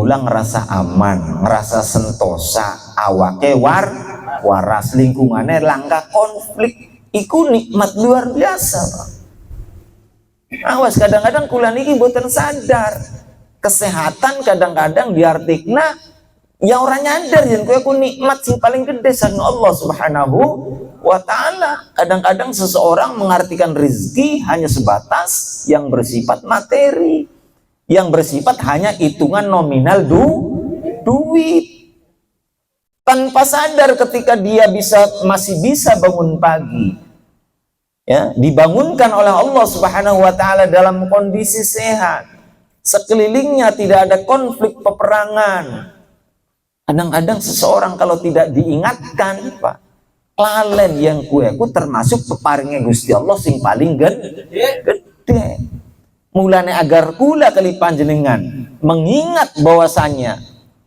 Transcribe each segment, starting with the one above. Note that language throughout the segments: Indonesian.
mula ngerasa aman, ngerasa sentosa, awake waras, lingkungannya langka konflik, iku nikmat luar biasa, Pak. Awas, kadang-kadang kula niki boten sadar kesehatan kadang-kadang diartikna ya orang nyadar yen ku nikmat sing paling gede sang Allah Subhanahu wa ta'ala. Kadang-kadang seseorang mengartikan rezeki hanya sebatas yang bersifat materi, yang bersifat hanya hitungan nominal duit, tanpa sadar ketika dia masih bisa bangun pagi, ya, dibangunkan oleh Allah Subhanahu wa ta'ala dalam kondisi sehat, sekelilingnya tidak ada konflik peperangan. Kadang-kadang seseorang kalau tidak diingatkan, Pak, lalen yang ku termasuk peparingnya Gusti Allah sing paling gede. Mulane agar kula kali panjenengan mengingat bahwasanya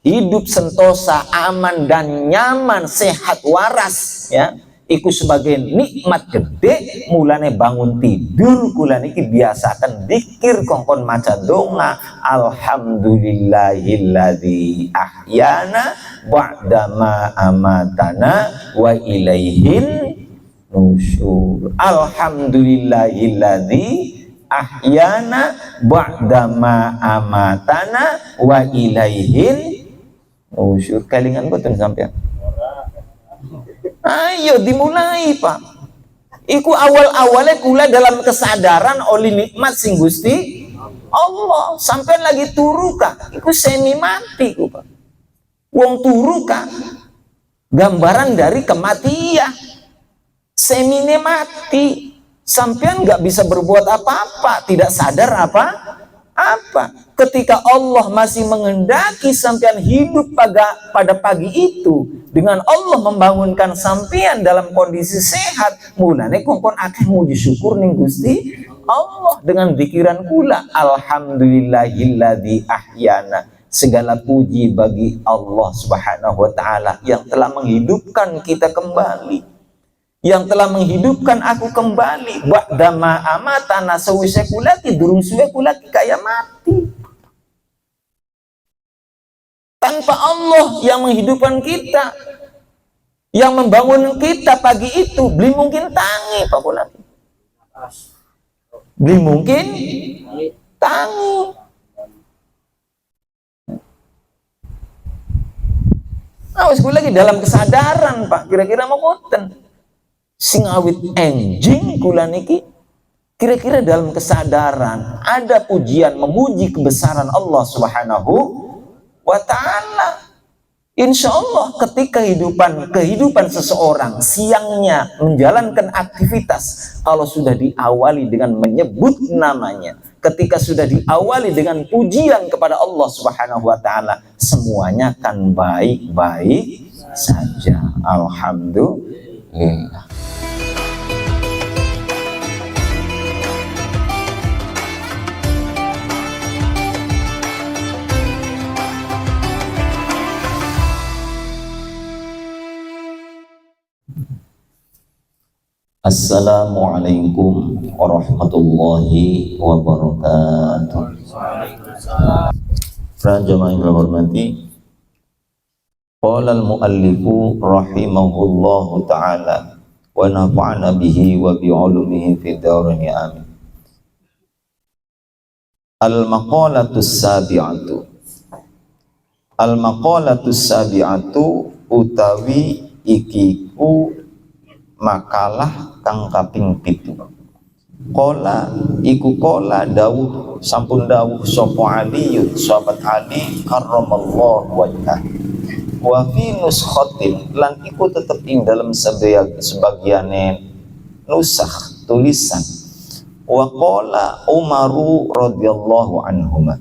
hidup sentosa, aman dan nyaman, sehat waras, ya, iku sebagai nikmat gede. Mulane bangun tidur kula niki biasakan dzikir kongkon maca donga, alhamdulillahilladzi ahyana ba'dama amatana wa ilaihin nusyur. Alhamdulillahilladzi ahyana ba'dama amatana wa ilaihin nusyur. Kelingan boten sampean? Ayo dimulai, Pak. Iku awal-awalnya kula dalam kesadaran oleh nikmat sing Gusti Allah. Sampai lagi turu kah? Iku semi mati ku, Pak. Wong turu kah? Gambaran dari kematian. Semine mati. Sampean nggak bisa berbuat apa-apa, tidak sadar apa-apa. Ketika Allah masih menghendaki sampean hidup pada pagi itu, dengan Allah membangunkan sampean dalam kondisi sehat, mulane kongkon akeh muji syukur ning Gusti Allah dengan pikiran kula, alhamdulillahilladzi ahyana. Segala puji bagi Allah Subhanahu wa ta'ala yang telah menghidupkan kita kembali, yang telah menghidupkan aku kembali. Ba'dama amatana, sewise kulaki durung suwe kulaki kaya mati. Tanpa Allah yang menghidupkan kita, yang membangun kita pagi itu, beli mungkin tangi Pak kulaki, beli mungkin tangi. Nah, lagi dalam kesadaran, Pak, kira-kira mau boten sing awit enjing kula niki, kira-kira dalam kesadaran ada pujian memuji kebesaran Allah Subhanahu wa ta'ala. Insya Allah ketika kehidupan seseorang siangnya menjalankan aktivitas, kalau sudah diawali dengan menyebut namanya, ketika sudah diawali dengan pujian kepada Allah Subhanahu wa ta'ala, semuanya akan baik-baik saja. Alhamdulillah. Assalamualaikum warahmatullahi wabarakatuh. Para jamaah yang hormati, qala al-muallifu rahimahullahu ta'ala wa nafa'ana bihi wa bi'ulumihi fid dharain amin. Al-maqalatus sabi'atu. Al-maqalatus sabi'atu utawi ikiku makalah kang kaping 7. Kola iku kola dawuh sampun dawuh sapa Ali, sahabat Ali karramallahu wajhah, wa fi nuskhatin lan iku tetep ing dalam sebagiane nusakh tulisan, wa qala Umaru radhiyallahu anhuma.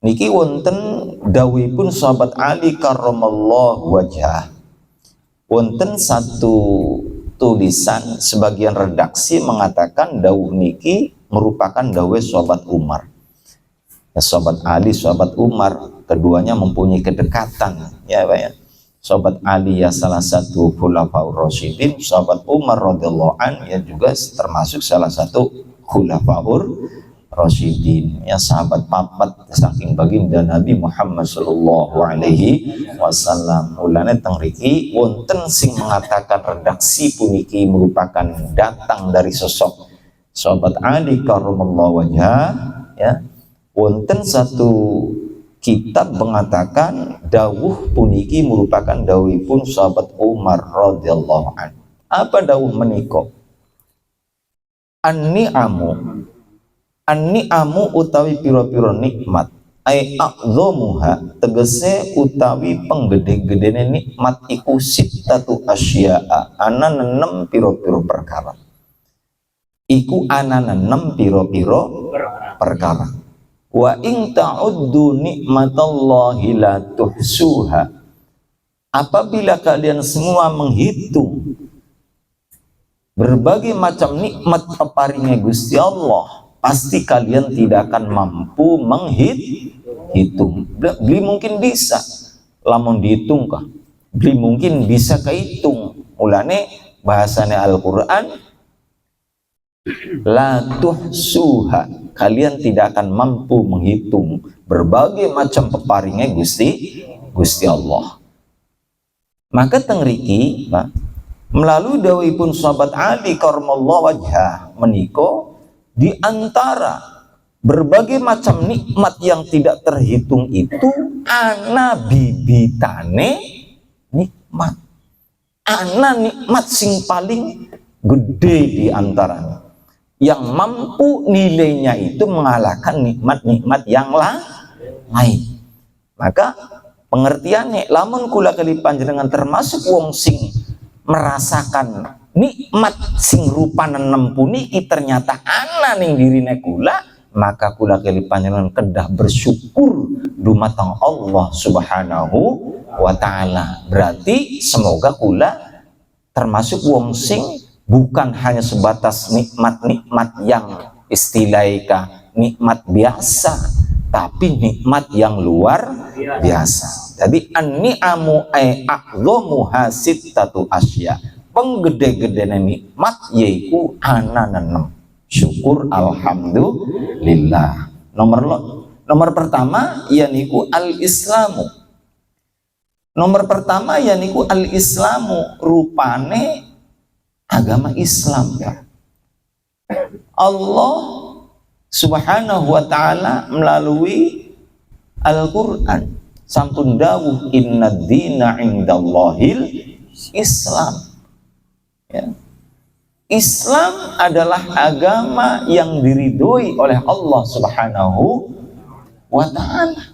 Niki wonten dawuhipun sahabat Ali karramallahu wajhah, wonten satu tulisan sebagian redaksi mengatakan dawuh niki merupakan dawuh sahabat Umar. Ya, sahabat Ali, sahabat Umar, keduanya mempunyai kedekatan, ya Pak ya. Sahabat Ali ya salah satu khulafaur rasyidin, sahabat Umar radhiyallahu an ya juga termasuk salah satu khulafaur Rasyidin, ya sahabat papat saking baginda Nabi Muhammad sallallahu alaihi wasallam. Mulane teng mriki wonten sing mengatakan redaksi puniki merupakan datang dari sosok sahabat Ali karramallahu wajhah, ya. Wonten satu kitab mengatakan dawuh puniki merupakan dawuhipun sahabat Umar radhiyallahu anhu. Apa dawuh menika? An-ni'amu utawi piro-piro nikmat ai a'dhamuha tegese utawi penggede-gedene nikmat iku sittatu asya'a ana 6 piro-piro perkara. Iku ana 6 piro-piro perkara. Wa in ta'uddu nikmatallahi la tuhsuha. Apabila kalian semua menghitung berbagai macam nikmat peparingnya Gusti Allah, pasti kalian tidak akan mampu menghitung. Beli mungkin bisa, lamun dihitung kah? Beli mungkin bisa kehitung. Mulane bahasanya Al-Quran, la tuhsuha, kalian tidak akan mampu menghitung berbagai macam peparingnya Gusti Allah. Maka tengriki, melalui dawuhipun sahabat Ali karramallahu wajhah menika, di antara berbagai macam nikmat yang tidak terhitung itu ana bibitane nikmat. Ana nikmat sing paling gede di antaranya, yang mampu nilainya itu mengalahkan nikmat-nikmat yang lain. Maka pengertiannya, lamun kula kali panjenengan termasuk wong sing merasakan nikmat sing rupa 6 puniki ternyata ana ning dirine kula, maka kula kali panjenengan kedah bersyukur dumateng Allah Subhanahu wa taala. Berarti semoga kula termasuk wong sing bukan hanya sebatas nikmat-nikmat yang istilaika nikmat biasa, tapi nikmat yang luar biasa. Jadi an-ni'amu ai a'dhamuha sittatu asya. Penggede-gedene nikmat yaiku ana 6. Syukur alhamdulillah. Nomor pertama yaiku al-islamu. Nomor pertama yaiku al-islamu, rupane agama Islam, ya. Allah Subhanahu wa ta'ala melalui Al-Quran sampun dawuh inna dina indallahil Islam, ya. Islam adalah agama yang diridhoi oleh Allah Subhanahu wa ta'ala.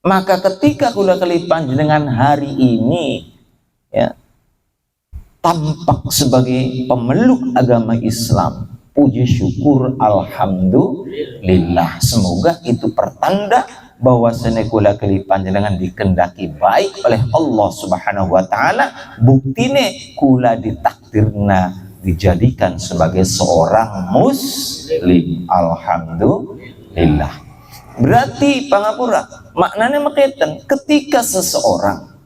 Maka ketika kula kali panjenengan hari ini, ya, tampak sebagai pemeluk agama Islam, puji syukur alhamdulillah. Semoga itu pertanda bahwa kula kali panjenengan dikendaki baik oleh Allah Subhanahu wa taala. Buktine kula ditakdirna dijadikan sebagai seorang muslim, alhamdulillah. Berarti pangapura maknanya maketen, ketika seseorang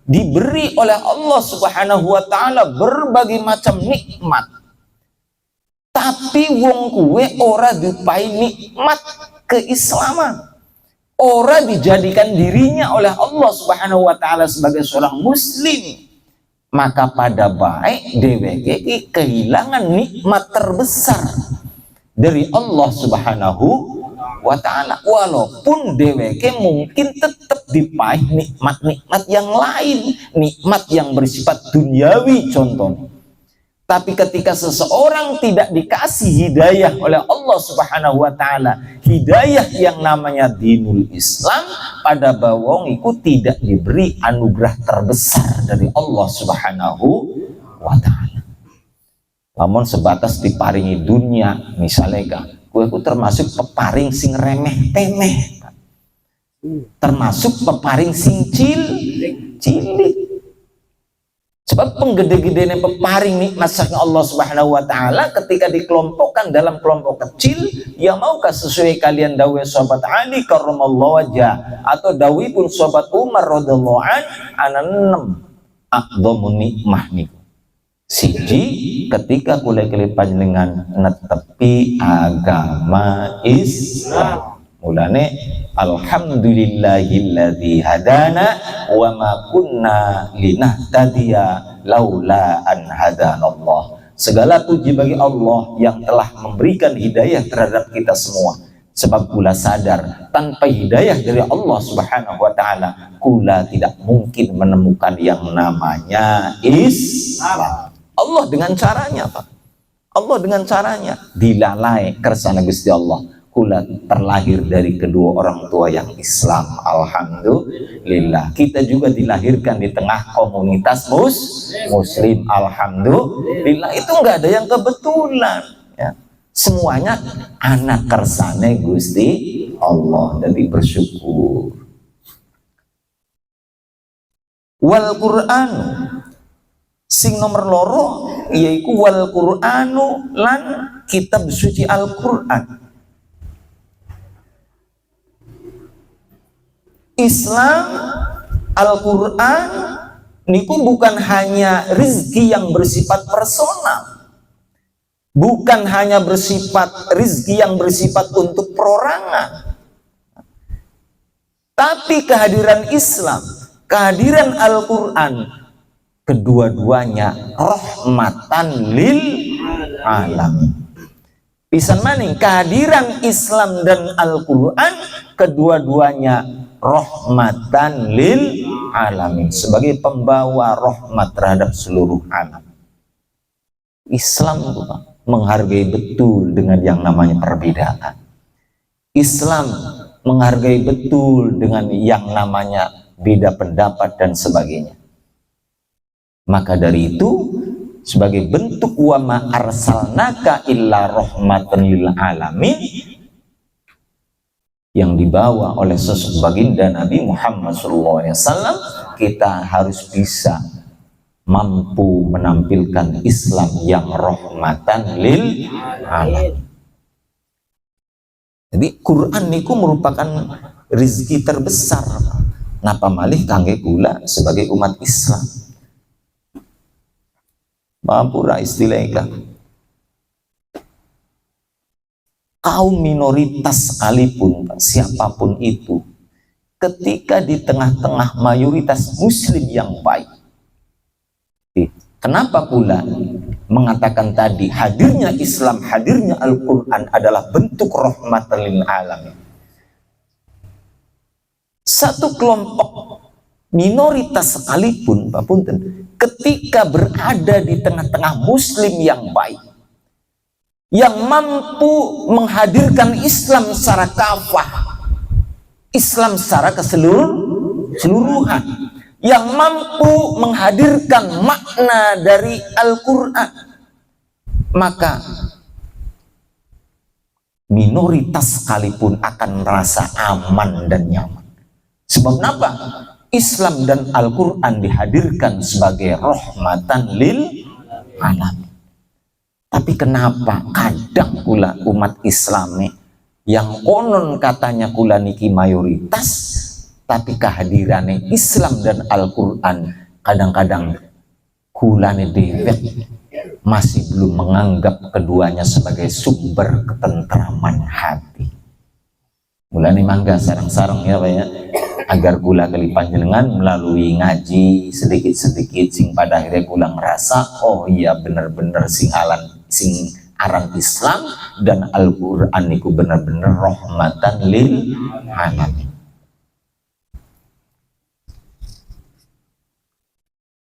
diberi oleh Allah Subhanahu wa taala berbagai macam nikmat, tapi wong kuwe ora dipai nikmat keislaman, ora dijadikan dirinya oleh Allah Subhanahu wa taala sebagai seorang muslim, maka pada baik dheweke kehilangan nikmat terbesar dari Allah Subhanahu wa ta'ala. Walaupun dheweke mungkin tetap dipaih nikmat-nikmat yang lain, nikmat yang bersifat duniawi contohnya. Tapi ketika seseorang tidak dikasih hidayah oleh Allah Subhanahu wa ta'ala, hidayah yang namanya dinul Islam, pada bawang itu tidak diberi anugerah terbesar dari Allah Subhanahu wa ta'ala. Namun sebatas diparingi dunia, misalnya kueku termasuk peparing sing remeh temeh, termasuk peparing sing cilik. Sebab penggede-gedene peparing nikmat saking Allah Subhanahu wa taala ketika dikelompokkan dalam kelompok kecil, ya maukah sesuai kalian dawuh sahabat Ali karramallahu wajhah atau dawuhipun sahabat Umar radhiyallahu an, ana 6 aqdhamu nikmah niku. Siji ketika kula kelih panjenengan netepi agama Islam. Mulane alhamdulillahilladzi hadana wa ma kunna linahtadiya laula an hadanallah. Segala puji bagi Allah yang telah memberikan hidayah terhadap kita semua. Sebab kula sadar tanpa hidayah dari Allah Subhanahu wa taala kula tidak mungkin menemukan yang namanya Islam. Allah dengan caranya, Pak. Allah dengan caranya dilalai kersana Gusti Allah. Kula terlahir dari kedua orang tua yang Islam. Alhamdulillah. Kita juga dilahirkan di tengah komunitas Muslim. Alhamdulillah. Itu enggak ada yang kebetulan. Ya. Semuanya anak kersane Gusti Allah. Jadi bersyukur. Wal Qur'an sing nomor loro yaiku wal Qur'anu lan kitab suci Al-Qur'an. Islam, Al-Qur'an niku bukan hanya rizki yang bersifat personal, bukan hanya bersifat rizki yang bersifat untuk perorangan, tapi kehadiran Islam, kehadiran Al-Qur'an kedua-duanya rahmatan lil alamin. Pisan maning kehadiran Islam dan Al-Qur'an kedua-duanya rahmatan lil alamin, sebagai pembawa rahmat terhadap seluruh alam. Islam menghargai betul dengan yang namanya perbedaan. Islam menghargai betul dengan yang namanya beda pendapat dan sebagainya. Maka dari itu sebagai bentuk wa ma arsalnaka illa rahmatan lil alamin yang dibawa oleh sosok baginda Nabi Muhammad SAW, kita harus bisa mampu menampilkan Islam yang rahmatan lil alamin. Jadi Quran niku merupakan rizki terbesar. Napa malih kangge kula sebagai umat Islam. Mampura istilahnya kaum minoritas sekalipun, siapapun itu, ketika di tengah-tengah mayoritas muslim yang baik. Kenapa pula mengatakan tadi hadirnya Islam, hadirnya Al-Quran adalah bentuk rahmatan lil alamin. Satu kelompok minoritas sekalipun, Pak Punten, ketika berada di tengah-tengah muslim yang baik, yang mampu menghadirkan Islam secara kafah, Islam secara keseluruhan, yang mampu menghadirkan makna dari Al-Quran, maka minoritas sekalipun akan merasa aman dan nyaman. Sebab apa? Islam dan Al-Quran dihadirkan sebagai rahmatan lil alamin. Tapi kenapa kadang pula umat Islam yang konon katanya kula niki mayoritas, tapi kehadirannya Islam dan Al-Quran kadang-kadang kulane dewek masih belum menganggap keduanya sebagai sumber ketentraman hati. Mulane mangga sarang-sarang ya Pak ya, agar kula kali panjenengan melalui ngaji sedikit-sedikit sing pada akhirnya kula ngerasa oh iya bener-bener sing aran Islam dan Al-Quran niku bener-bener rahmatan lil alamin.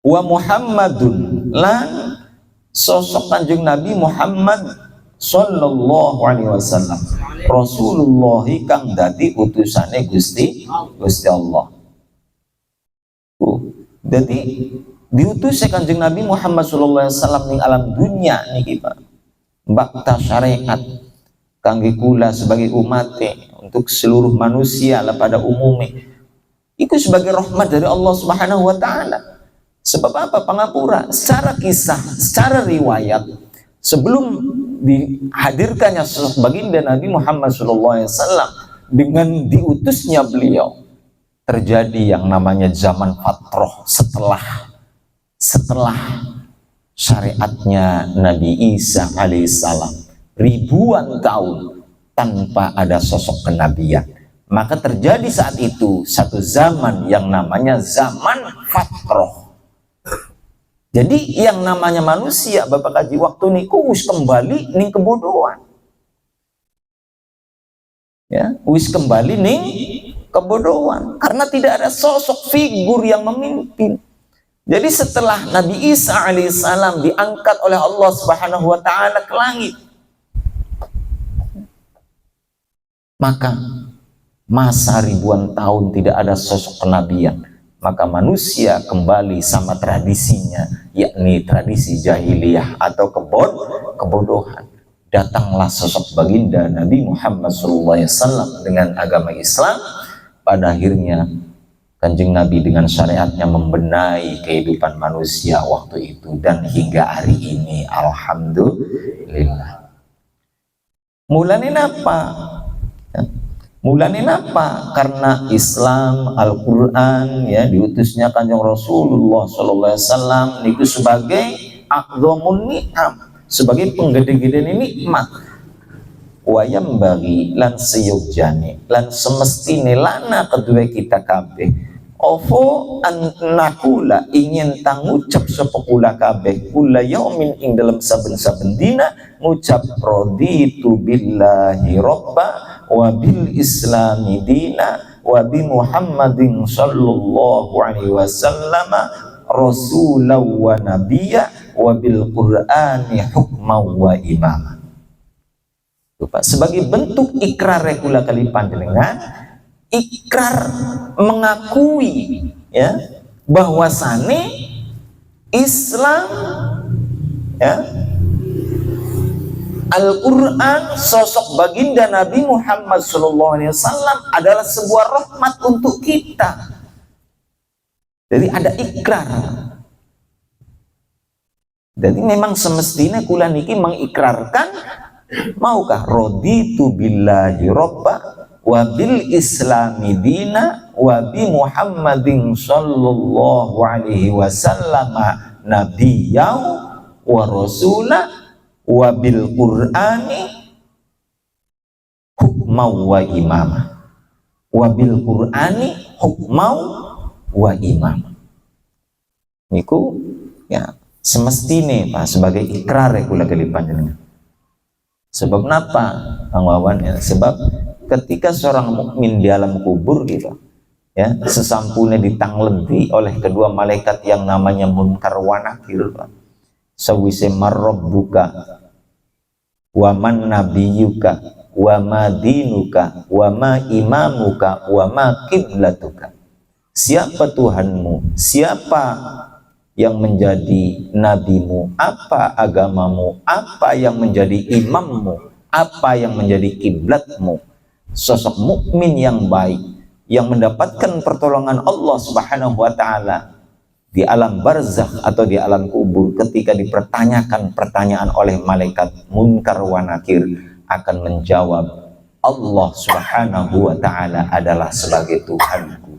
Wa Muhammadun lan sosok Kanjeng Nabi Muhammad sallallahu alaihi wasallam Rasulullah kang dadi utusane Gusti Allah. Jadi diutus Kanjeng Nabi Muhammad sallallahu alaihi wasallam ning alam dunya niki Pak. Bakta syariat kangge kula sebagai umat untuk seluruh manusia lah pada umumnya. Itu sebagai rahmat dari Allah Subhanahu wa taala. Sebab apa? Pangapura secara kisah, secara riwayat sebelum dihadirkannya sosok baginda Nabi Muhammad SAW dengan diutusnya beliau, terjadi yang namanya zaman fatroh setelah syariatnya Nabi Isa alaihissalam ribuan tahun tanpa ada sosok kenabian. Maka terjadi saat itu satu zaman yang namanya zaman fatroh. Jadi yang namanya manusia, Bapak Kaji, waktu niku wis kembali ning kebodohan. Ya, wis kembali ning kebodohan karena tidak ada sosok figur yang memimpin. Jadi setelah Nabi Isa alaihissalam diangkat oleh Allah Subhanahu wa taala ke langit, maka masa ribuan tahun tidak ada sosok kenabian, maka manusia kembali sama tradisinya, yakni tradisi jahiliyah atau kebodohan. Datanglah sosok baginda Nabi Muhammad SAW dengan agama Islam. Pada akhirnya Kanjeng Nabi dengan syariatnya membenahi kehidupan manusia waktu itu dan hingga hari ini, alhamdulillah. Mulanya apa? Mulanya apa? Karena Islam, Al-Quran, ya, diutusnya Kanjeng Rasulullah SAW itu sebagai aqdhamun ni'am, sebagai penggede-gede nikmat. Wayam bagi lan seyogjane lan semestine lana kedua kita kabeh ovo annakula ingin tangucap sepekula kabeh kula yaumin ing dalam saben-saben dina ngucap raditu billahi robba wa bil islami dina wa bi Muhammadin sallallahu alaihi wasallam rasulan wa nabiyya wa bil qur'ani hukman wa imama. Pak, sebagai bentuk ikrar regula kali panjenengan, ikrar mengakui, ya, bahwasane Islam, ya, Al-Quran, sosok baginda Nabi Muhammad SAW adalah sebuah rahmat untuk kita. Jadi ada ikrar. Jadi memang semestinya kula niki mengikrarkan, maukah raditu billahi robba wa bil islami dina wa bi Muhammadin sallallahu alaihi wasallam nabiyyan wa rasula wa bil qur'ani hukman wa imama wa bil qur'ani hukman wa imama. Niku ya semestine Pak sebagai ikrar kula kali panjenengan. Sebab kenapa, Bang Wawan? Ya, sebab ketika seorang mukmin di alam kubur gitu, ya, sesampune ditangledi oleh kedua malaikat yang namanya Munkar wa Nakir, sawise marrabbuka wa man nabiyuka wa ma dinuka wa ma imamuka wa ma kiblatuka. Siapa Tuhanmu? Siapa yang menjadi nabimu, apa agamamu, apa yang menjadi imammu, apa yang menjadi kiblatmu. Sosok mukmin yang baik yang mendapatkan pertolongan Allah Subhanahu wa taala di alam barzakh atau di alam kubur ketika dipertanyakan pertanyaan oleh malaikat Munkar wa Nakir akan menjawab, Allah Subhanahu wa taala adalah sebagai Tuhanku.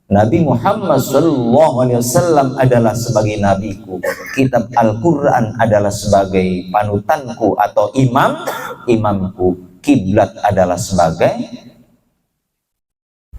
Nabi Muhammad SAW adalah sebagai nabiku. Kitab Al-Quran adalah sebagai panutanku atau imamku. Kiblat adalah sebagai,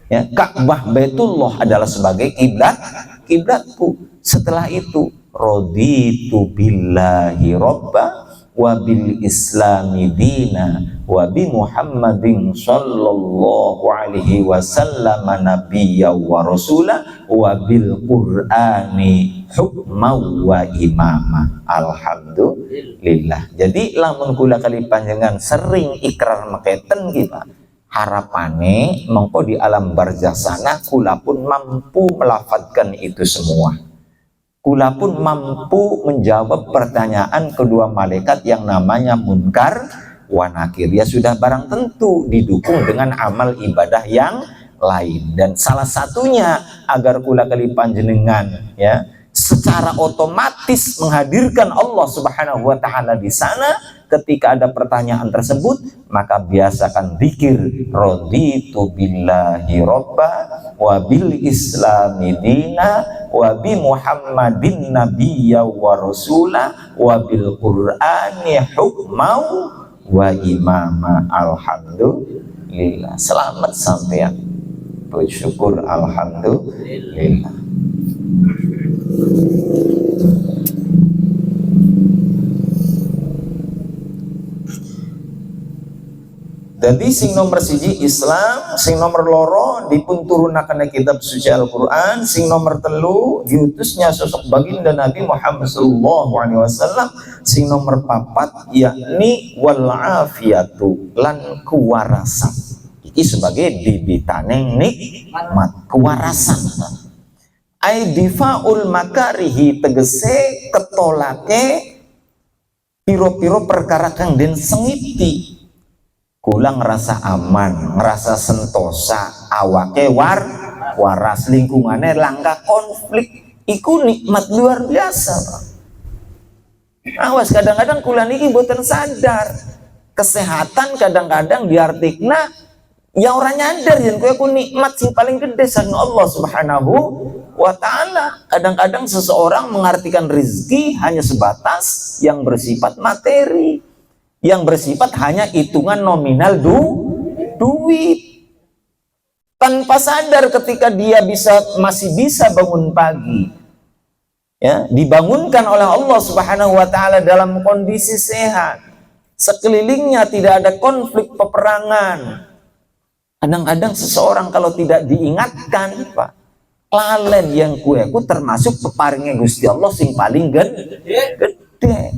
ya, Ka'bah Baitullah adalah sebagai kiblatku. Setelah itu raditu billahi robba wa bil islami dina wa bi Muhammadin sallallahu alaihi wasallam nabiyya wa rasula wa bil qur'ani hukman wa imama. Alhamdulillah. Jadi lamun kula kali panjenengan sering ikrar meketen kita, harapane mengko di alam barzakh sana kula pun mampu melafadzkan itu semua. Kula pun mampu menjawab pertanyaan kedua malaikat yang namanya Munkar wa Nakir. Ya sudah barang tentu didukung dengan amal ibadah yang lain. Dan salah satunya agar kula kali panjenengan, ya, secara secara otomatis menghadirkan Allah Subhanahu wa taala di sana. Ketika ada pertanyaan tersebut, maka biasakan dzikir raditu billahi robba wa bil islami dina wa bi muhammadin nabiyya wa rasula wa bil qur'ani hukmau wa imama. Alhamdulillah. Selamat sampean. Bersyukur alhamdulillah. Jadi sing nomor siji Islam, sing nomor loro dipun turunaken kitab suci Al-Qur'an, sing nomor telu diutusnya sosok baginda Nabi Muhammad SAW, sing nomor papat yakni wal afiyatu lan kuwarasan. Iki sebagai bibitane nikmat kuwarasan. Ai difaul makarihi tegese ketolake piro-piro perkara kang den sengiti. Kula ngerasa aman, ngerasa sentosa, awake waras, lingkungannya langka konflik. Iku nikmat luar biasa. Awas kadang-kadang kula niki mboten sadar. Kesehatan kadang-kadang diartikna ya orang nyadar yen kowe ku nikmat sing paling gede saking Allah Subhanahu wa taala. Kadang-kadang seseorang mengartikan rezeki hanya sebatas yang bersifat materi, yang bersifat hanya hitungan nominal duit, tanpa sadar ketika dia masih bisa bangun pagi, ya, dibangunkan oleh Allah Subhanahu wa taala dalam kondisi sehat, sekelilingnya tidak ada konflik peperangan. Kadang-kadang seseorang kalau tidak diingatkan, Pak, lalen yang kueku termasuk peparingnya Gusti Allah sing paling gede.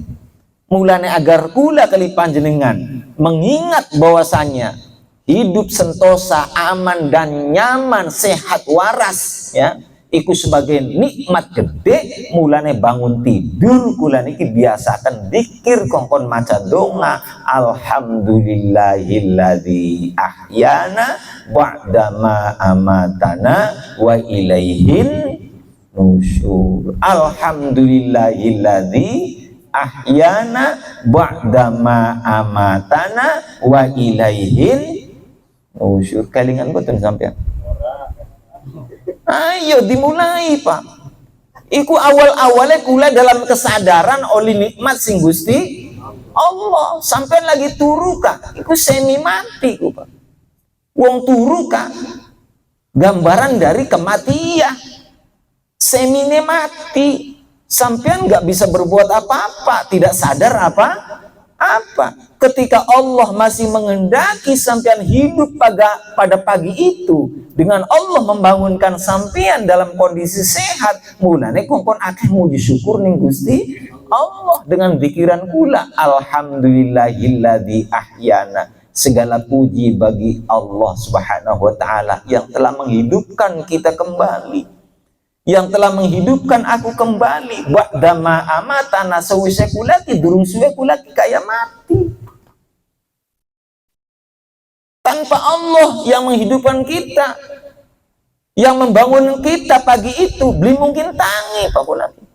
Mulane agar kula kali panjenengan mengingat bahwasanya hidup sentosa, aman dan nyaman, sehat waras, ya, iku sebagai nikmat gede. Mulane bangun tidur kula niki biasakan dzikir kongkon maca donga alhamdulillahilladzi ahyana ba'da ma amatana wa ilaihin nusyur. Alhamdulillahilladzi ahyana ba'da ma amatana wa ilaihin nusyur. Kalingan boten sampean. Ayo dimulai, Pak. Iku awal-awalnya kula dalam kesadaran oleh nikmat sing Gusti Allah. Sampean lagi turu kah? Iku semi mati ku, Pak. Wong turu kah? Gambaran dari kematian. Semine mati. Sampean nggak bisa berbuat apa-apa, tidak sadar apa-apa. Ketika Allah masih menghendaki sampean hidup pada pagi itu, dengan Allah membangunkan sampean dalam kondisi sehat, mulane kongkon akeh muji syukur ning Gusti Allah dengan pikiran kula alhamdulillahilladzi ahyana. Segala puji bagi Allah Subhanahu wa taala yang telah menghidupkan kita kembali, yang telah menghidupkan aku kembali. Ba'da ma amatana sawise kulaki durung suwe kulaki kaya mati. Tanpa Allah yang menghidupkan kita, yang membangun kita pagi itu, belum mungkin tangi Pak Kulaki.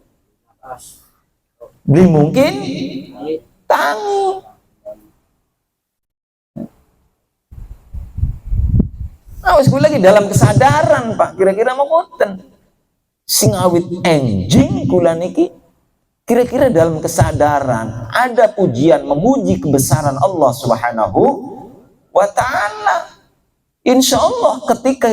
Belum mungkin tangi. Awas kula lagi dalam kesadaran, Pak. Kira-kira mau boten. Sing awit enjing kula niki kira-kira dalam kesadaran ada pujian memuji kebesaran Allah Subhanahu wa ta'ala. Insya Allah ketika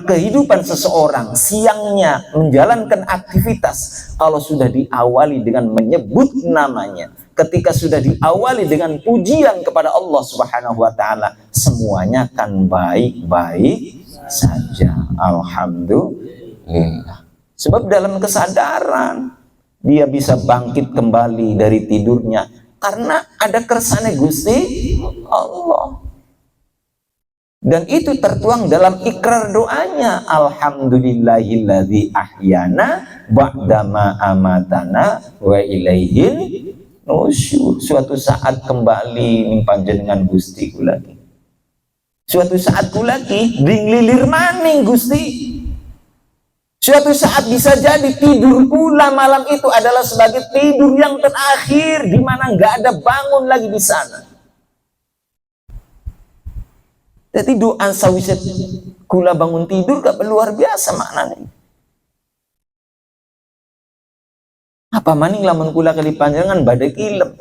kehidupan seseorang siangnya menjalankan aktivitas, kalau sudah diawali dengan menyebut namanya, ketika sudah diawali dengan pujian kepada Allah Subhanahu wa ta'ala, semuanya akan baik-baik saja. Alhamdulillah. Sebab dalam kesadaran dia bisa bangkit kembali dari tidurnya karena ada kersane Gusti Allah. Dan itu tertuang dalam ikrar doanya alhamdulillahilladzi ahyana ba'da ma amatana wa ilaihin nusyur. Suatu saat kembali ning panjenengan Gusti kula. Suatu saat kula ki ding lilir maning Gusti. Suatu saat bisa jadi tidur pula malam itu adalah sebagai tidur yang terakhir, di mana nggak ada bangun lagi di sana. Jadi doa sawisat kula bangun tidur gak luar biasa maknanya. Apa maning lamun kula kali panjangan badai kilem.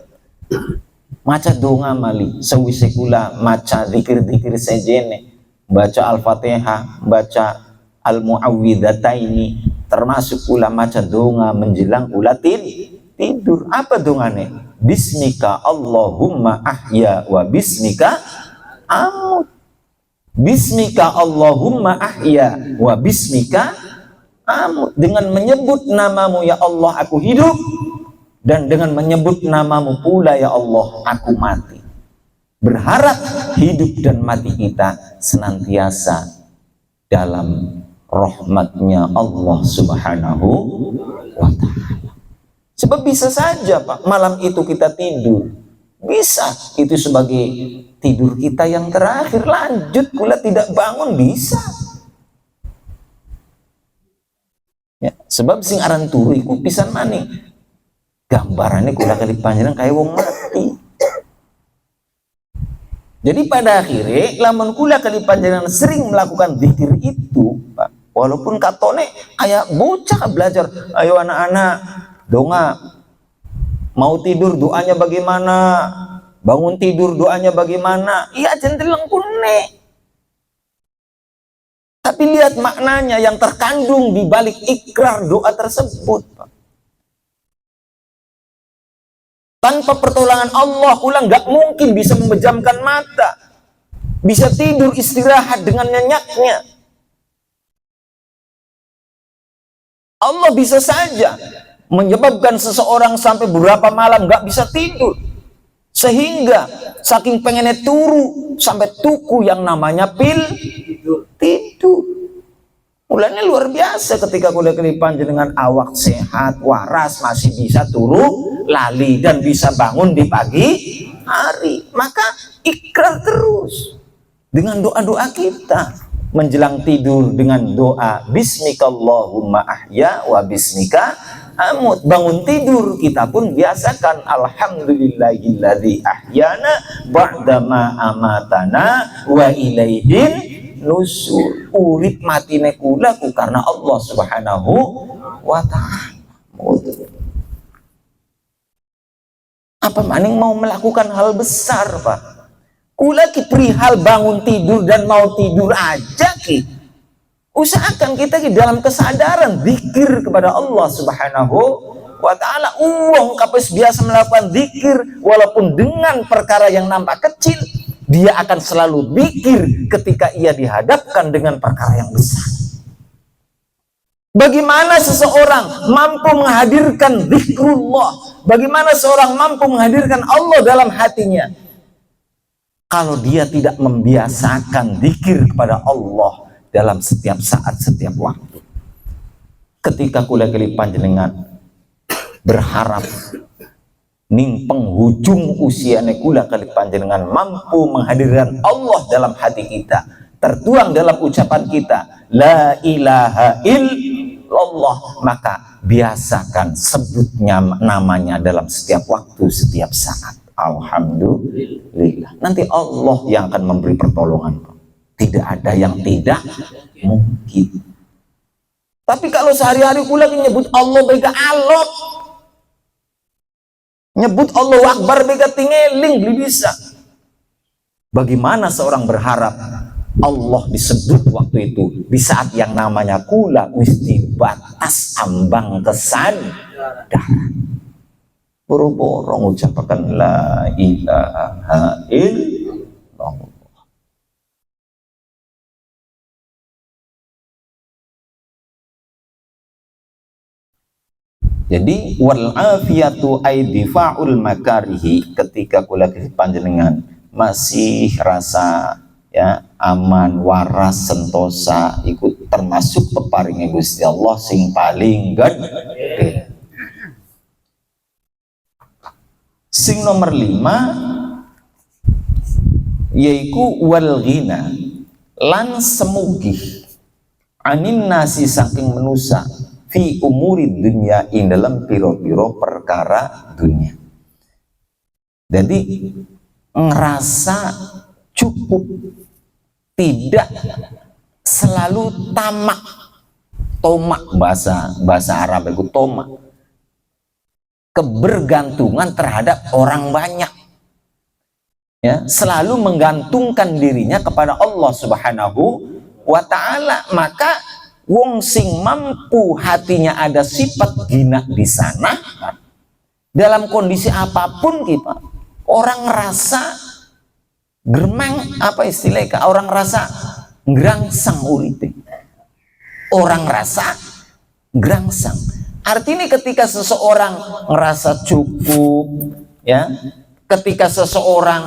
Maca donga mali sawise kula maca zikir-zikir sejene, baca Al-Fatihah, baca Al-Muawwidhataini, termasuk kula maca donga menjelang kula tidur. Apa dongane? Bismika Allahumma ahya wa bismika amut. Bismika Allahumma ahya wa bismika amut. Dengan menyebut namamu ya Allah aku hidup, dan dengan menyebut namamu pula ya Allah aku mati. Berharap hidup dan mati kita senantiasa dalam rahmatnya Allah subhanahu wa ta'ala. Sebab bisa saja Pak, malam itu kita tidur, bisa itu sebagai tidur kita yang terakhir, lanjut kula tidak bangun, bisa ya. Sebab sing aran turu iku pisan maning gambarannya kula kali panjenengan kayak wong mati. Jadi pada akhirnya lamun kula kali panjenengan sering melakukan zikir itu Pak, walaupun katone kayak bocah belajar, ayo anak-anak donga, mau tidur doanya bagaimana, bangun tidur doanya bagaimana, iya jendeleng kune. Tapi lihat maknanya yang terkandung di balik ikrar doa tersebut Pak. Tanpa pertolongan Allah, ulang nggak mungkin bisa memejamkan mata, bisa tidur istirahat dengan nyenyaknya. Allah bisa saja menyebabkan seseorang sampai beberapa malam nggak bisa tidur, sehingga saking pengennya turu sampai tuku yang namanya pil tidur. Mulanya luar biasa ketika kuliah kelipan dengan awak sehat, waras, masih bisa turu, lali, dan bisa bangun di pagi hari. Maka ikrar terus dengan doa-doa kita menjelang tidur, dengan doa Bismikallahumma ahya wa bismika amut. Bangun tidur kita pun biasakan alhamdulillahilladzi ahyana ba'dama amatana wa ilaihin nusur. Urip matine kula ku karena Allah subhanahu wa ta'ala. Apa maning mau melakukan hal besar Pak, kula ki perihal bangun tidur dan mau tidur aja ki, usahakan kita ki dalam kesadaran zikir kepada Allah subhanahu wa ta'ala. Uang kapes biasa melakukan zikir walaupun dengan perkara yang nampak kecil, dia akan selalu zikir ketika ia dihadapkan dengan perkara yang besar. Bagaimana seseorang mampu menghadirkan zikrullah, bagaimana seorang mampu menghadirkan Allah dalam hatinya, kalau dia tidak membiasakan zikir kepada Allah dalam setiap saat, setiap waktu. Ketika kula kali panjenengan berharap ning penghujung usianya kula kali panjenengan mampu menghadirkan Allah dalam hati kita, tertuang dalam ucapan kita la ilaha illallah, maka biasakan sebutnya namanya dalam setiap waktu, setiap saat. Alhamdulillah, nanti Allah yang akan memberi pertolongan. Tidak ada yang tidak mungkin. Tapi kalau sehari-hari kula nyebut Allah bega alot, nyebut Allah Akbar bega tingeling, beli bisa. Bagaimana seorang berharap Allah disebut waktu itu di saat yang namanya kula wis di batas ambang kesadaran. Boro-boro mengucapkan la ilaha illallah. Jadi wal afiyatu ay difa'ul makarihi, ketika kula panjenengan masih rasa ya aman, waras, sentosa, ikut termasuk peparingnya Gusti Allah sing paling gede. Sing nomor 5 yaiku wal ghina, lan semugih anin nasi saking menusa fi umuri dunya ing dalam piro-piro perkara dunia. Jadi ngerasa cukup, tidak selalu tamak. Tomak bahasa Arab itu tomak. Kebergantungan terhadap orang banyak. Ya, selalu menggantungkan dirinya kepada Allah Subhanahu wa ta'ala. Maka wong sing mampu hatinya ada sifat gina di sana, dalam kondisi apapun kita, orang ngerasa germang, apa istilahnya, orang ngerasa gerangsang uripe, orang ngerasa gerangsang. Artinya ketika seseorang ngerasa cukup, ya, ketika seseorang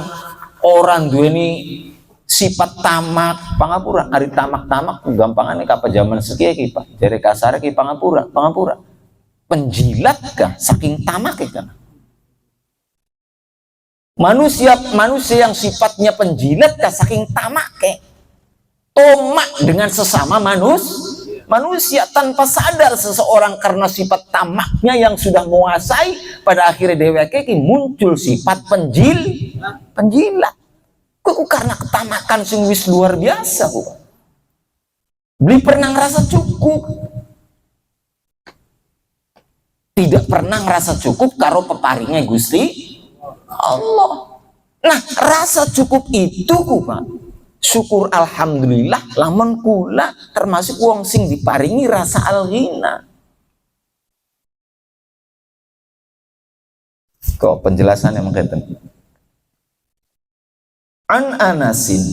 orang duweni sifat tamak, pangapura, ari tamak-tamak gampangane ka zaman sekieu ki Pak. Jare kasar ki pangapura. Penjilat kah saking tamak kan. Manusia yang sifatnya penjilat kah saking tamak tomak dengan sesama manusia tanpa sadar seseorang karena sifat tamaknya yang sudah menguasai, pada akhirnya dheweke muncul sifat penjilat. Kok karena ketamakan sing wis luar biasa kok. Beli pernah ngerasa cukup. Tidak pernah ngerasa cukup karo peparingnya Gusti Allah. Nah, rasa cukup itu Pak, syukur alhamdulillah lamun kula termasuk wong sing diparingi rasa al-ghina. Kok penjelasannya mengkaten. An Anasin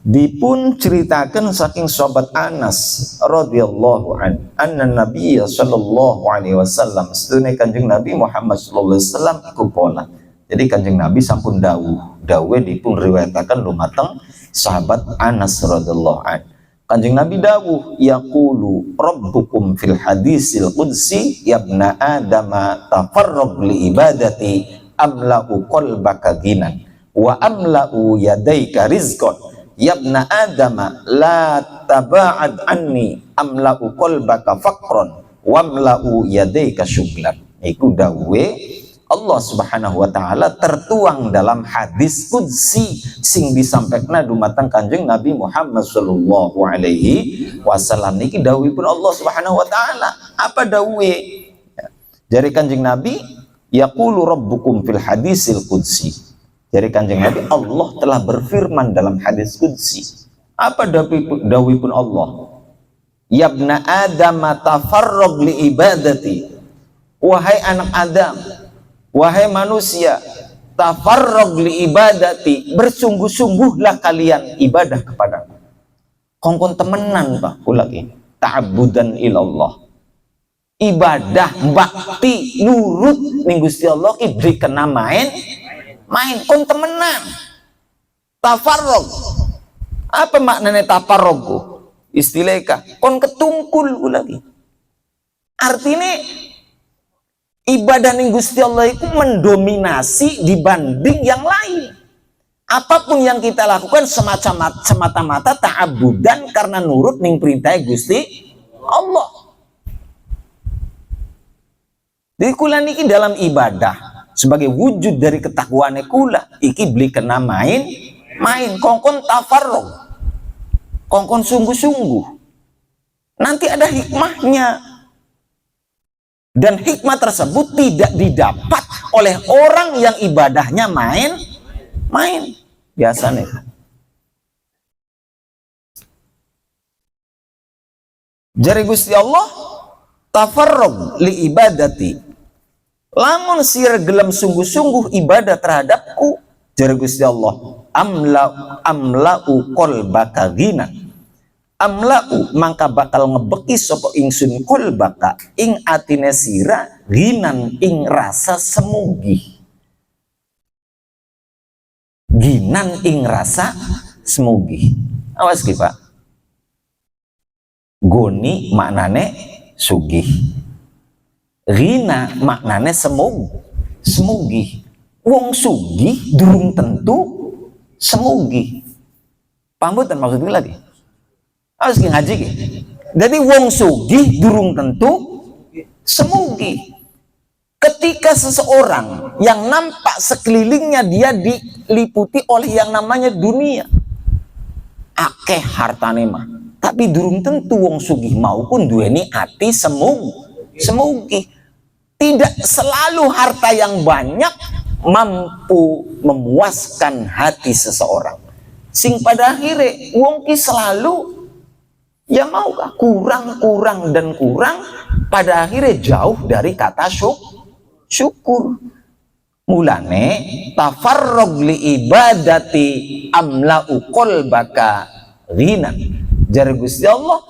dipun ceritakan saking sahabat Anas radhiyallahu an anna Nabi sallallahu alaihi wasallam, sedune Kanjeng Nabi Muhammad sallallahu alaihi wasallam iku pola. Jadi Kanjeng Nabi sampun dawe dipun riwayataken lumateng sahabat Anas radhiyallahu an. Kanjeng Nabi dawuh, yaqulu rabbukum fil hadisil qudsi yabna adama tafarrag li ibadati amla'u qalbaka ghinan wa amla'u yadayka rizqan yabna adama la taba'ad anni amla'u qalbaka faqran wa amla'u yadayka syughlan. Iku dawuhe Allah Subhanahu wa ta'ala tertuang dalam hadis qudsi sing disampaikan dumateng Kanjeng Nabi Muhammad sallallahu alaihi wasallam. Niki dawuhipun Allah Subhanahu wa ta'ala. Apa dawuhe? Dari Kanjeng Nabi, yaqulu rabbukum fil hadisil qudsi. Dari Kanjeng Nabi, Allah telah berfirman dalam hadis qudsi. Apa dawuhipun Allah? Yabna Adam tafarrag li ibadati. Wahai anak Adam, wahai manusia, tafarrag li ibadati, bersungguh-sungguhlah kalian ibadah kepadaku. Kongkon temenan Pak, ulagi ta'abudan ilallah. Ibadah bakti nurut ning Gusti Allah ki dikena main kon temenan. Tafarrag. Apa maknanya tafarrag? Istilahnya kon ketungkul ulagi. Artinya ibadah ning Gusti Allah itu mendominasi dibanding yang lain. Apapun yang kita lakukan semata-mata ta'abudan karena nurut ning perintah Gusti Allah. Jadi kula niki dalam ibadah sebagai wujud dari ketakwaan kula iki beli kena main kongkon tafarrug, kongkon sungguh-sungguh. Nanti ada hikmahnya. Dan hikmah tersebut tidak didapat oleh orang yang ibadahnya main biasanya. Jari Gusti Allah, tafarrug li ibadati. Lamun sira gelem sungguh-sungguh ibadah terhadapku, jari Gusti Allah, amla'u qalbaka ghina. Amla'u mangka bakal ngebeki sapa ingsun qalbaka ing atine sira ghinan ing rasa semugih. Ginan ing rasa semugih. Awas ki Pak. Goni maknane sugih. Ghina maknane semugih. Wong sugih durung tentu semugih. Paham boten maksud lagi? Harus ngaji ki. Jadi wong sugih durung tentu semugih. Ketika seseorang yang nampak sekelilingnya dia diliputi oleh yang namanya dunia, akeh hartane mah, tapi durung tentu wong sugih maupun duweni ati semugih. Tidak selalu harta yang banyak mampu memuaskan hati seseorang. Sing pada akhirnya wong ki selalu ya mau kurang dan kurang, pada akhirnya jauh dari kata syukur. Mulane tafarrog li ibadati amla'u qalbaka ghina. Jar Gusti Allah,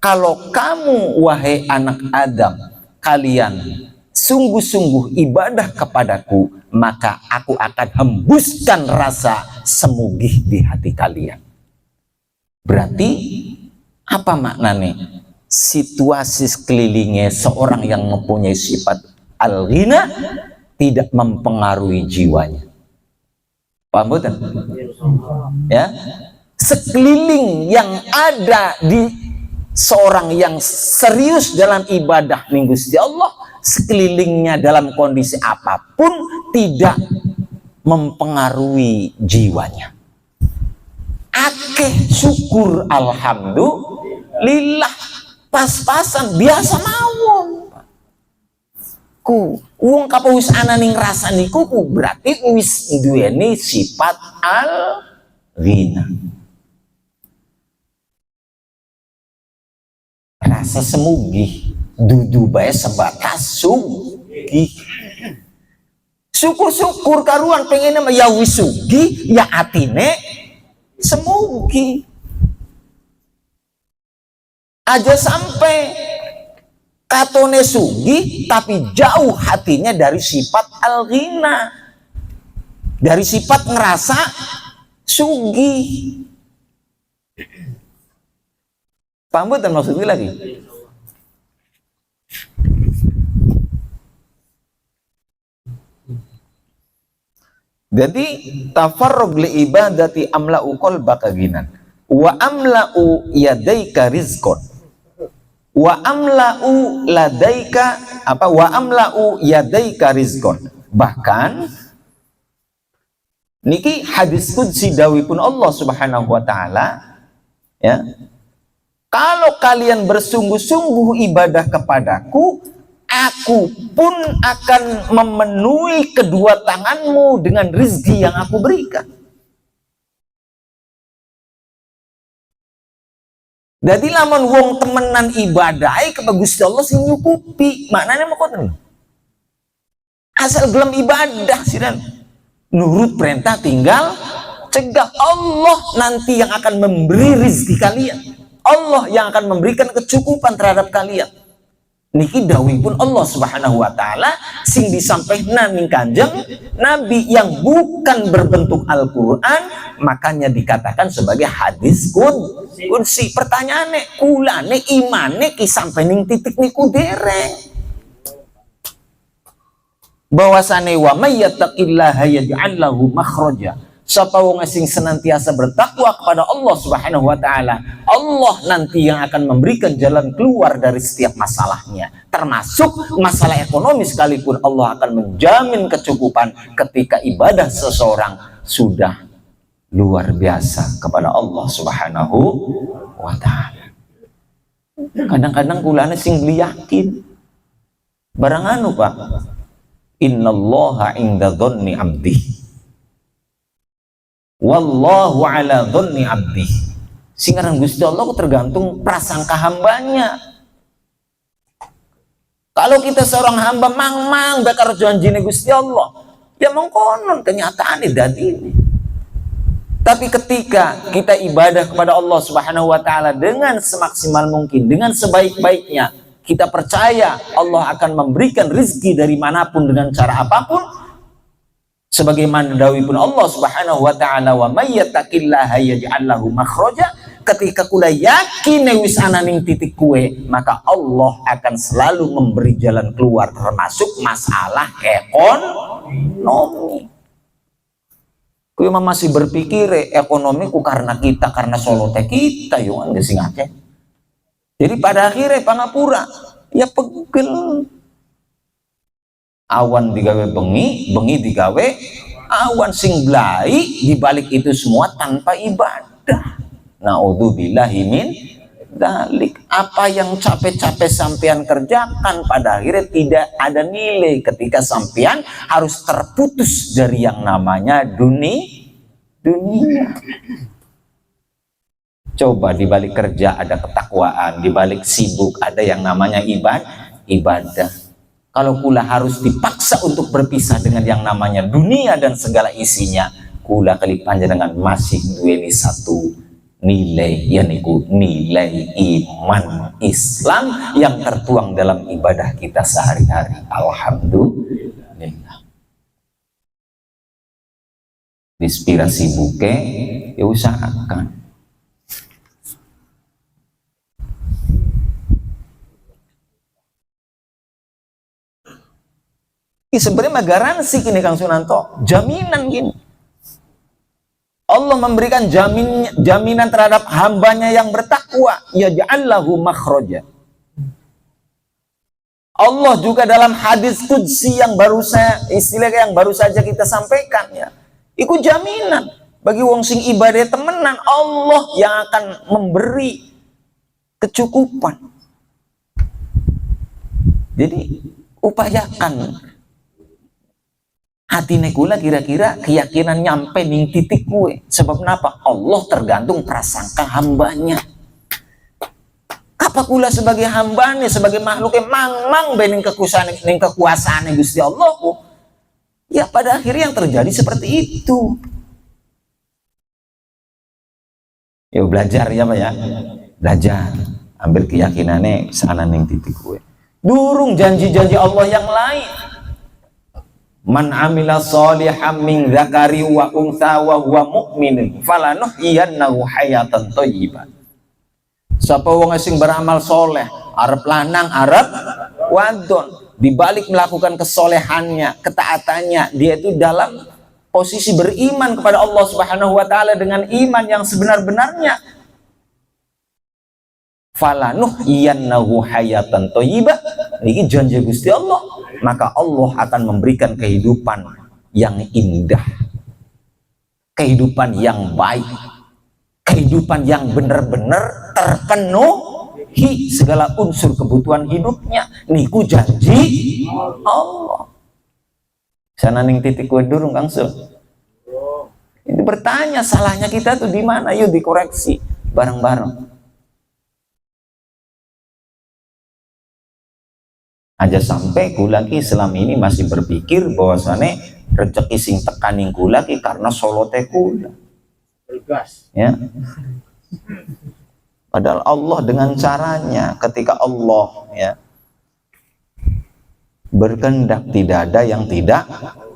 kalau kamu wahai anak Adam, kalian sungguh-sungguh ibadah kepadaku, maka aku akan hembuskan rasa semugih di hati kalian. Berarti apa maknanya? Situasi sekelilingnya seorang yang mempunyai sifat al-ghina tidak mempengaruhi jiwanya. Paham betul? Ya, sekeliling yang ada di seorang yang serius dalam ibadah ning Gusti Allah, sekelilingnya dalam kondisi apapun tidak mempengaruhi jiwanya. Akeh syukur alhamdulillah, pas-pasan biasa mawon. Ku wong kapa wis ana ning rasa niku ku berarti wis duweni sifat al-ghina. Rasa semugih dudu bae sebatas sugih. Syukur-syukur karuan pengen ya wis sugih, ya atine semugih. Aja sampai katone sugih tapi jauh hatinya dari sifat al-ghina, dari sifat ngerasa sugih. Paham betul maksudnya lagi? Jadi tafarrug li ibadati amla'u qalbaka ghinan wa amla'u yadaika rizqan wa amla'u ladaika wa amla'u yadaika rizqan. Bahkan niki hadis qudsi dawuhipun Allah Subhanahu wa taala, ya, kalau kalian bersungguh-sungguh ibadah kepadaku, aku pun akan memenuhi kedua tanganmu dengan rizki yang aku berikan. Jadi lamun wong temenan ibadai ke Gusti Allah sing nyukupi, maknanya mau koten. Asal gelem ibadah sidan, nurut perintah tinggal cegah. Allah nanti yang akan memberi rizki kalian. Allah yang akan memberikan kecukupan terhadap kalian. Niki dawuhipun Allah Subhanahu wa taala sing disampaikan ning Kanjeng Nabi yang bukan berbentuk Al-Qur'an, makanya dikatakan sebagai hadis qudsi. Pertanyaannya kulane imane ki sampai ning titik niku dereng. Bahwasane wa may yattaqillaha yaj'al lahu makhraja. Sapa wong sing senantiasa bertakwa kepada Allah Subhanahu wa taala, Allah nanti yang akan memberikan jalan keluar dari setiap masalahnya, termasuk masalah ekonomi sekalipun Allah akan menjamin kecukupan ketika ibadah seseorang sudah luar biasa kepada Allah Subhanahu wa taala. Kadang-kadang kulane sing yakin barang anu Pak, innallaha inda dhanni 'abdi wallahu ala dhanni abdi. Singaran Gusti Allah tergantung prasangka hambanya. Kalau kita seorang hamba mang-mang bakar janjine Gusti Allah, ya mengkonon kenyataan dadi. Tapi ketika kita ibadah kepada Allah Subhanahu wa taala dengan semaksimal mungkin, dengan sebaik-baiknya, kita percaya Allah akan memberikan rezeki dari manapun dengan cara apapun. Sebagaimana dawuhipun Allah Subhanahu wa taala, wa may yattaqillaha yaj'al lahu makhraja. Ketika kula yakin wis ana ning titik kue, maka Allah akan selalu memberi jalan keluar termasuk masalah ekonomi. Kue masih berpikir ekonomi ku karena kita, karena solo teh kita yo nggak sing akeh. Jadi pada akhirnya pangapura ya pegel. Awan digawe bengi, bengi digawe awan, sing blai dibalik itu semua tanpa ibadah. Naudzubillahi min dalik. Apa yang capek-capek sampean kerjakan pada akhirnya tidak ada nilai ketika sampean harus terputus dari yang namanya dunia. Coba dibalik kerja ada ketakwaan, dibalik sibuk ada yang namanya ibadah. Kalau kula harus dipaksa untuk berpisah dengan yang namanya dunia dan segala isinya, kula kali panjenengan masih duweni satu nilai, yaitu nilai iman Islam yang tertuang dalam ibadah kita sehari-hari. Alhamdulillah. Inspirasi buke ya usahakan. Sebenarnya garansi kini Kang Sunanto, jaminan gini. Allah memberikan jaminan terhadap hambanya yang bertakwa, ya ja'allahu makhraja. Allah juga dalam hadis qudsi yang baru saja kita sampaikan ya. Iku jaminan bagi wong sing ibadah temenan, Allah yang akan memberi kecukupan. Jadi upayakan hati nekula kira-kira keyakinan nyampe ning titik gue. Sebab kenapa? Allah tergantung prasangka hambanya. Apa kula sebagai hambanya, sebagai makhluknya mang bening kekuasaan Gusti Allah. Ya pada akhirnya yang terjadi seperti itu. Ya belajar ya Pak ya. Belajar. Ambil keyakinannya sana ning titik gue. Durung janji-janji Allah yang lain. Man amila sholihan min dzakari wa untha wa huwa mu'min falanuhyiyannahu hayatan thayyibah. Sapa wong sing beramal soleh, arep lanang arep wadon, dibalik melakukan kesolehannya, ketaatannya, dia itu dalam posisi beriman kepada Allah Subhanahu wa taala dengan iman yang sebenar-benarnya. Falanuhyiyannahu hayatan thayyibah. Niki janji Gusti Allah, maka Allah akan memberikan kehidupan yang indah, kehidupan yang baik, kehidupan yang benar-benar terpenuhi segala unsur kebutuhan hidupnya. Niku janji Allah. Sana ning titik kowe durung Kang Sul. Ini bertanya salahnya kita tuh di mana? Yuk dikoreksi bareng-bareng. Aja sampai kula ki selama ini masih berpikir bahwasannya rezeki sing tekaning kula ki karena solo teh kula. Ya. Padahal Allah dengan caranya, ketika Allah ya berkehendak tidak ada yang tidak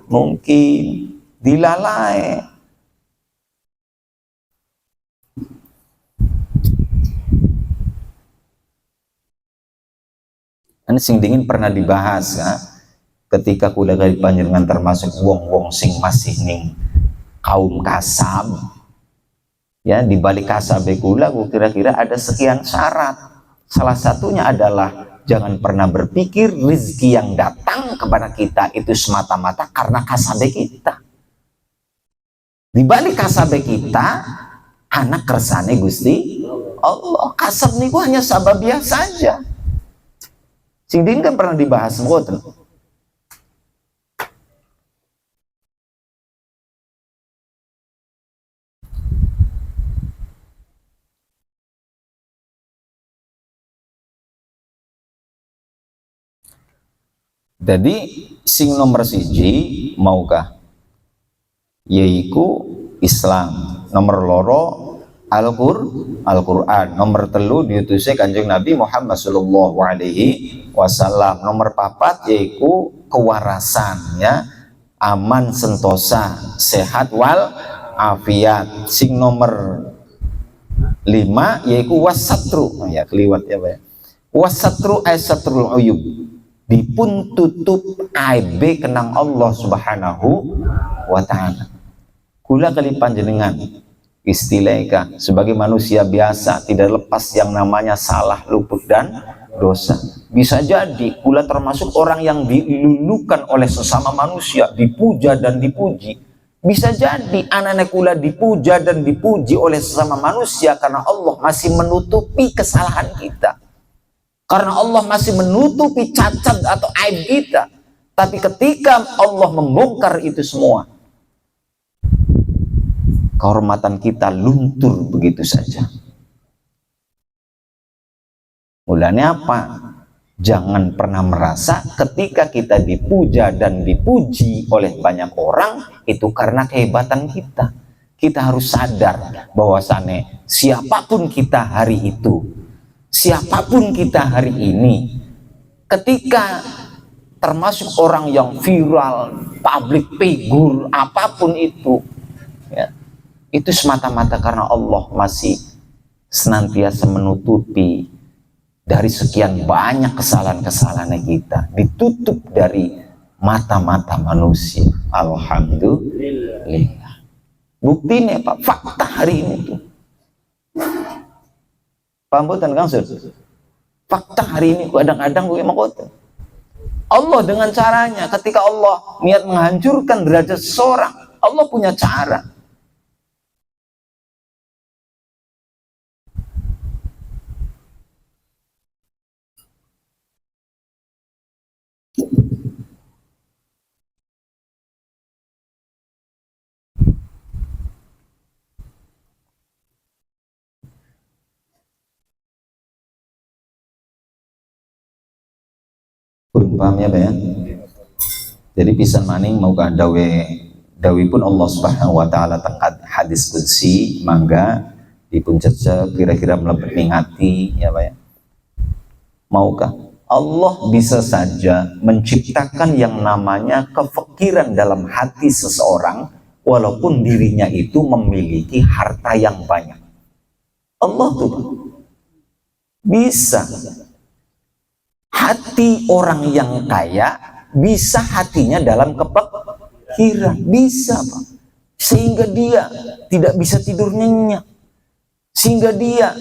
mungkin, dilalai. Ini sing dingin pernah dibahas ya, ketika kula kali panjenengan termasuk wong-wong sing masih ning kaum kasab ya, di balik kasab kula kira-kira ada sekian syarat. Salah satunya adalah jangan pernah berpikir rezeki yang datang kepada kita itu semata-mata karena kasab kita. Di balik kasab kita anak kersane Gusti Allah. Kasab niku hanya sababiah saja. Sing din kan pernah dibahas mboten. Jadi sing nomor siji maukah yaiku Islam, nomor loro Al-Quran, nomor telu diutusnya Kanjeng Nabi Muhammad Sallallahu Alaihi Wasallam, nomor papat yaitu kewarasan ya, aman sentosa sehat wal afiat. Sing nomor 5 yaitu wasatru ya, keliwat ya Pak ya, wasatru aisatrul uyub, dipun tutup aib kenang Allah Subhanahu wa ta'ala. Kula kali panjenengan Istilahnya sebagai manusia biasa tidak lepas yang namanya salah, luput dan dosa. Bisa jadi kula termasuk orang yang dilulukan oleh sesama manusia, dipuja dan dipuji. Bisa jadi anak-anak kula dipuja dan dipuji oleh sesama manusia karena Allah masih menutupi kesalahan kita, karena Allah masih menutupi cacat atau aib kita. Tapi ketika Allah membongkar itu semua, kehormatan kita luntur begitu saja. Mulanya apa? Jangan pernah merasa ketika kita dipuja dan dipuji oleh banyak orang itu karena kehebatan kita. Kita harus sadar bahwasannya siapapun kita hari itu, siapapun kita hari ini, ketika termasuk orang yang viral, public figure, apapun itu, ya, itu semata-mata karena Allah masih senantiasa menutupi dari sekian banyak kesalahan-kesalahan kita, ditutup dari mata-mata manusia. Alhamdulillah. Buktinya Pak, fakta hari ini tuh. Pambutan Kang Sur. Fakta hari ini kadang-kadang gue mau kota. Allah dengan caranya, ketika Allah niat menghancurkan derajat seseorang, Allah punya cara. Paham ya Pak ya? Jadi pisan maning mau ka dawe pun Allah Subhanahu wa taala tengkat hadis qudsi mangga dipun cecek kira-kira mlebet ning ati ya Pak ya. Maukah Allah bisa saja menciptakan yang namanya kefikiran dalam hati seseorang walaupun dirinya itu memiliki harta yang banyak. Allah tuh bisa. Hati orang yang kaya bisa hatinya dalam kepikiran, bisa Pak. Sehingga dia tidak bisa tidur nyenyak, sehingga dia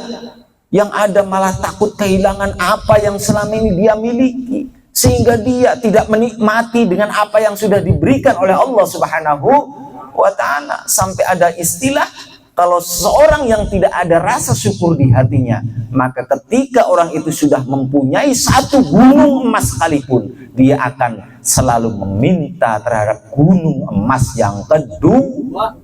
yang ada malah takut kehilangan apa yang selama ini dia miliki, sehingga dia tidak menikmati dengan apa yang sudah diberikan oleh Allah Subhanahu wa taala. Sampai ada istilah, kalau seorang yang tidak ada rasa syukur di hatinya, maka ketika orang itu sudah mempunyai satu gunung emas sekalipun, dia akan selalu meminta terhadap gunung emas yang kedua.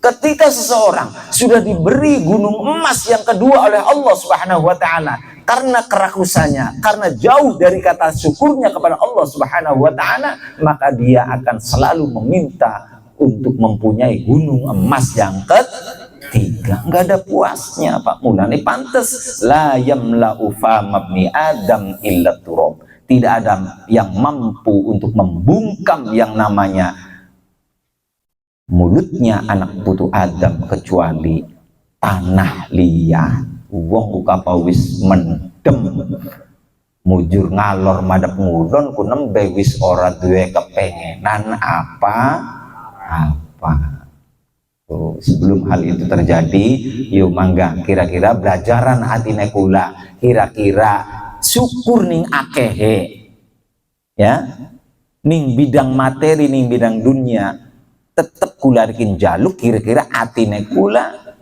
Ketika seseorang sudah diberi gunung emas yang kedua oleh Allah Subhanahu wa taala, karena kerakusannya, karena jauh dari kata syukurnya kepada Allah Subhanahu wa taala, maka dia akan selalu meminta untuk mempunyai gunung emas yang ketiga. Nggak ada puasnya Pak. Mulane pantes la yamla'u famabni adam illa turab. Tidak ada yang mampu untuk membungkam yang namanya mulutnya anak putu Adam kecuali tanah liat. Wong ukapa wis mendem mujur ngalor madep ngulon ku nembe wis ora duwe kepengenan apa. Sebelum hal itu terjadi, yuk mangga kira-kira belajaran hati nekula, kira-kira syukur ning akehe ya, ning bidang materi, ning bidang dunia tetep kula rikin jaluk kira-kira hati nekula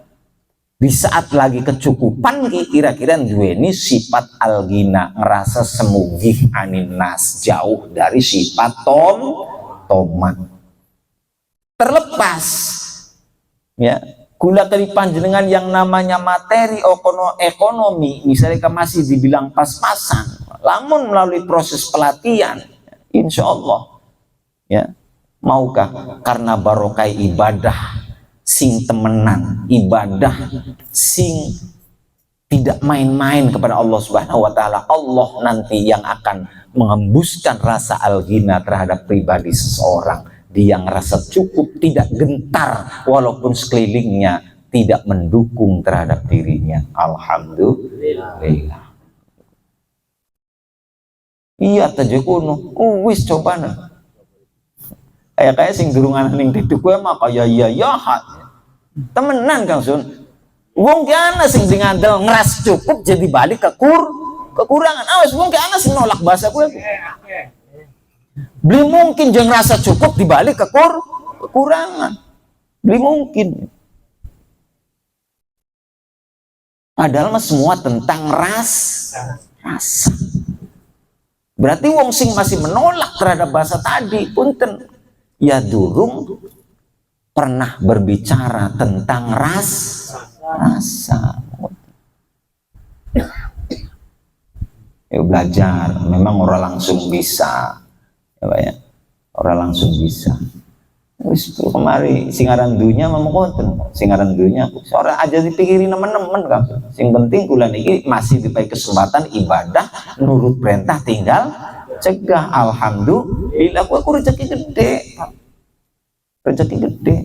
di saat lagi kecukupan kira-kira duweni sifat algina, ngerasa semugih aninas, jauh dari sifat tomat. Terlepas ya kula dari panjenengan yang namanya materi ekonomi misalnya masih dibilang pas-pasan, lamun melalui proses pelatihan insya Allah ya, maukah karena barokah ibadah sing temenan, ibadah sing tidak main-main kepada Allah Subhanahu wa taala, Allah nanti yang akan mengembuskan rasa alghina terhadap pribadi seseorang. Dia ngerasa cukup, tidak gentar walaupun sekelilingnya tidak mendukung terhadap dirinya. Alhamdulillah. Iya taja kuno, wis cobana. Kayak sing durungan ning titik gue mah kaya iya hat. Temenan Kang Sun. Wong ki ana sing ngandel ngeras cukup jadi balik kekurangan. Awas wong ki ana sing nolak bahasa gue. Beli mungkin jeung rasa cukup dibalik kekurangan. Beli mungkin. Padahal mah semua tentang rasa. Berarti wong sing masih menolak terhadap bahasa tadi, punten, ya durung pernah berbicara tentang rasa. Ya belajar, memang orang langsung bisa, ya Pak ya, orang langsung bisa. Wis kemari singaran dunya memokoten, singaran dunya ora aja dipikirin teman-teman kan. Sing penting kula niki masih dipakai kesempatan ibadah nurut perintah tinggal cegah. Alhamdulillah aku rezeki gede. Rezeki gede.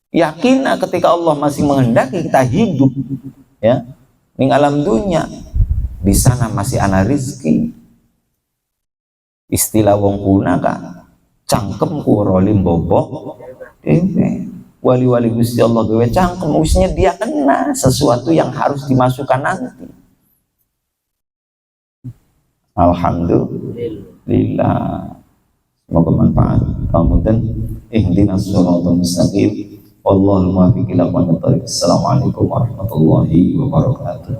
Yakin ketika Allah masih menghendaki kita hidup ya ning alam dunya, di sana masih ana rezeki. Istilah wong kuna kan cangkem ku rolim bobok wali-wali Gusti Allah gawe cangkem usnya dia kena sesuatu yang harus dimasukkan nanti. Alhamdulillah, semoga manfaat. Kemudian ihdinas shiratal mustaqim wallahul muwaffiq ila aqwamit thoriq. Assalamualaikum warahmatullahi wabarakatuh.